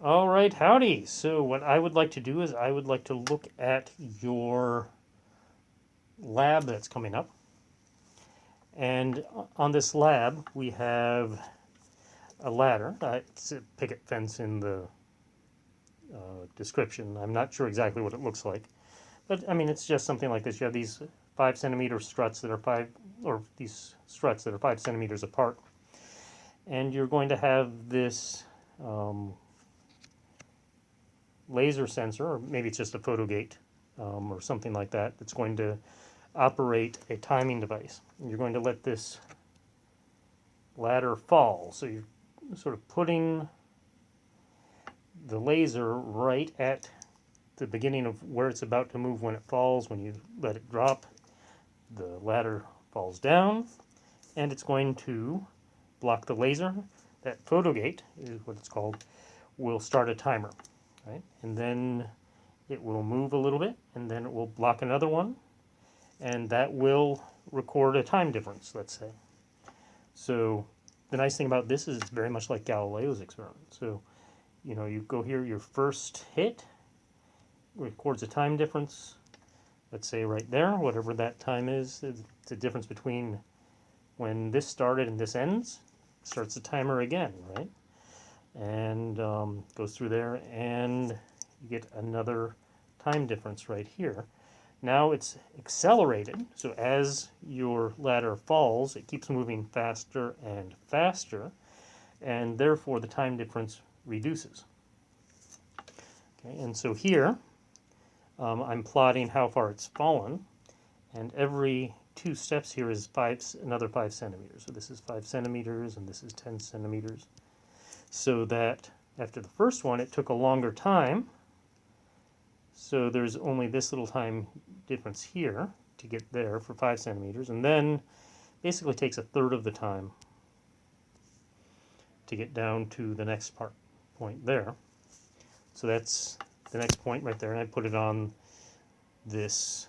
All right, howdy. So what I would like to do is I would like to look at your lab that's coming up. And on this lab, we have a ladder. It's a picket fence in the description. I'm not sure exactly what it looks like. But I mean, it's just something like this. You have these 5 centimeter struts that are these struts that are 5 centimeters apart. And you're going to have this um, laser sensor, or maybe it's just a photogate or something like that, that's going to operate a timing device. And you're going to let this ladder fall. So you're sort of putting the laser right at the beginning of where it's about to move when it falls. When you let it drop, the ladder falls down, and it's going to block the laser. That photogate is what it's called, will start a timer, right? And then it will move a little bit, and then it will block another one, and that will record a time difference, let's say. So the nice thing about this is it's very much like Galileo's experiment. So, you go here, your first hit records a time difference, let's say right there, whatever that time is. It's the difference between when this started and this ends. Starts the timer again, right? And goes through there, and you get another time difference right here. Now it's accelerated, so as your ladder falls, it keeps moving faster and faster, and therefore the time difference reduces. Okay, and so here I'm plotting how far it's fallen, and every 2 steps here is another 5 centimeters. So this is 5 centimeters, and this is 10 centimeters. So that after the first one, it took a longer time. So there's only this little time difference here to get there for 5 centimeters, and then basically takes a third of the time to get down to the next point there. So that's the next point right there, and I put it on this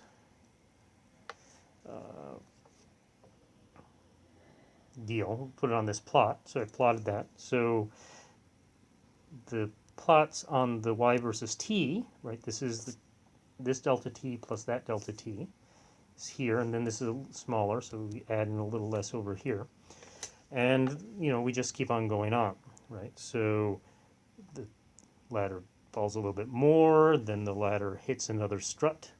deal, put it on this plot. So I plotted that. So the plots on the y versus t, right? This delta t plus that delta t is here, and then this is smaller, so we add in a little less over here. And, we just keep on going on, right? So the ladder falls a little bit more, then the ladder hits another strut,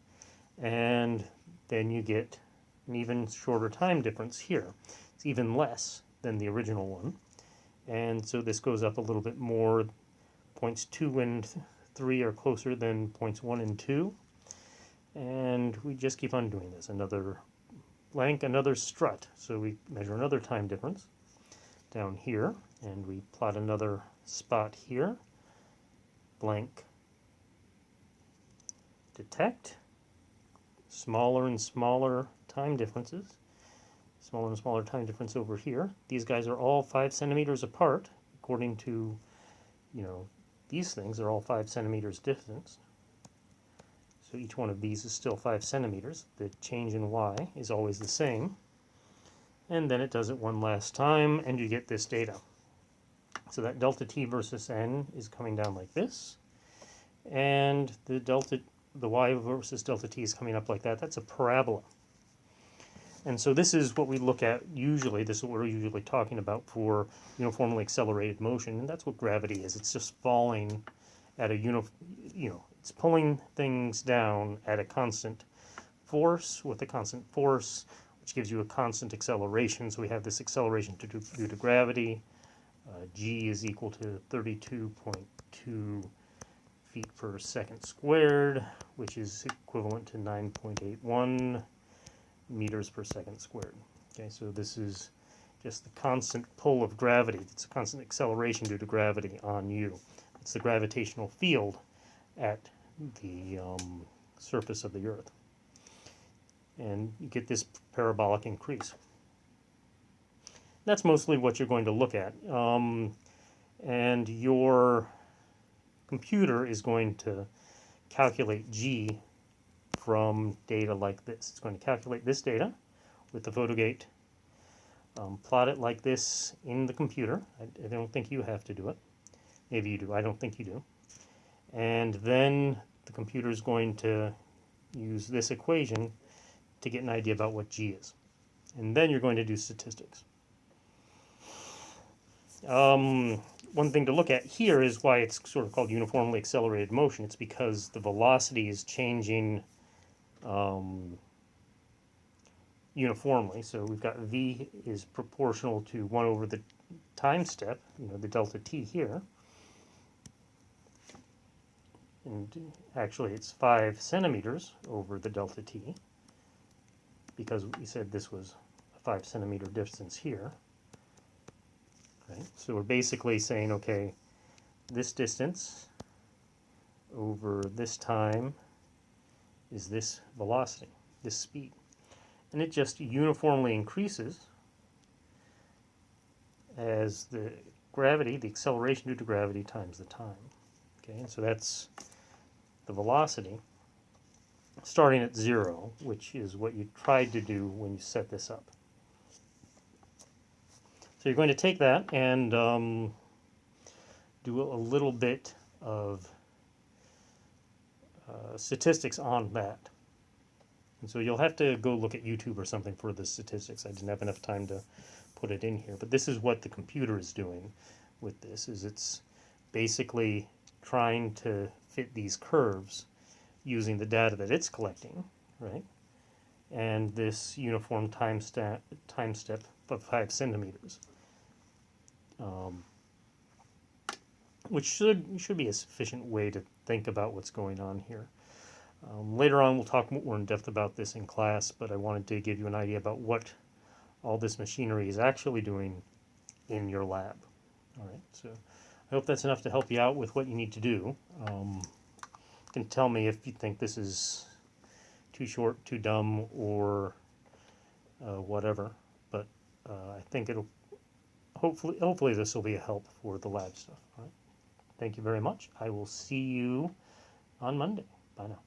and then you get an even shorter time difference here. It's even less than the original one. And so this goes up a little bit more. Points 2 and 3 are closer than points 1 and 2. And we just keep on doing this. Another blank, another strut. So we measure another time difference down here, and we plot another spot here. Blank, detect. Smaller and smaller time differences. Smaller and smaller time difference over here. These guys are all 5 centimeters apart, according to, these things are all 5 centimeters distance. So each one of these is still 5 centimeters. The change in y is always the same. And then it does it one last time, and you get this data. So that delta t versus n is coming down like this. And the y versus delta t is coming up like that. That's a parabola. And so this is what we look at usually. This is what we're usually talking about for uniformly accelerated motion. And that's what gravity is. It's just falling at it's pulling things down at a constant force with a constant force, which gives you a constant acceleration. So we have this acceleration due to gravity. G is equal to 32.2 feet per second squared, which is equivalent to 9.81 meters per second squared. Okay, so this is just the constant pull of gravity. It's a constant acceleration due to gravity on you. It's the gravitational field at the surface of the Earth. And you get this parabolic increase. That's mostly what you're going to look at. And your computer is going to calculate G from data like this. It's going to calculate this data with the photogate, plot it like this in the computer. I don't think you have to do it. Maybe you do. I don't think you do. And then the computer is going to use this equation to get an idea about what g is. And then you're going to do statistics. One thing to look at here is why it's sort of called uniformly accelerated motion. It's because the velocity is changing uniformly. So we've got v is proportional to 1 over the time step, the delta t here. And actually it's 5 centimeters over the delta t, because we said this was a 5 centimeter distance here. Right? So we're basically saying, okay, this distance over this time is this velocity, this speed. And it just uniformly increases as the gravity, the acceleration due to gravity times the time. Okay, and so that's the velocity starting at 0, which is what you tried to do when you set this up. So you're going to take that and do a little bit of statistics on that. And so you'll have to go look at YouTube or something for the statistics. I didn't have enough time to put it in here. But this is what the computer is doing with this, is it's basically trying to fit these curves using the data that it's collecting, right? And this uniform time step of 5 centimeters. Which should be a sufficient way to think about what's going on here. Later on, we'll talk more in depth about this in class, but I wanted to give you an idea about what all this machinery is actually doing in your lab. All right, so I hope that's enough to help you out with what you need to do. You can tell me if you think this is too short, too dumb, or whatever, but I think it'll hopefully this will be a help for the lab stuff. All right. Thank you very much. I will see you on Monday. Bye now.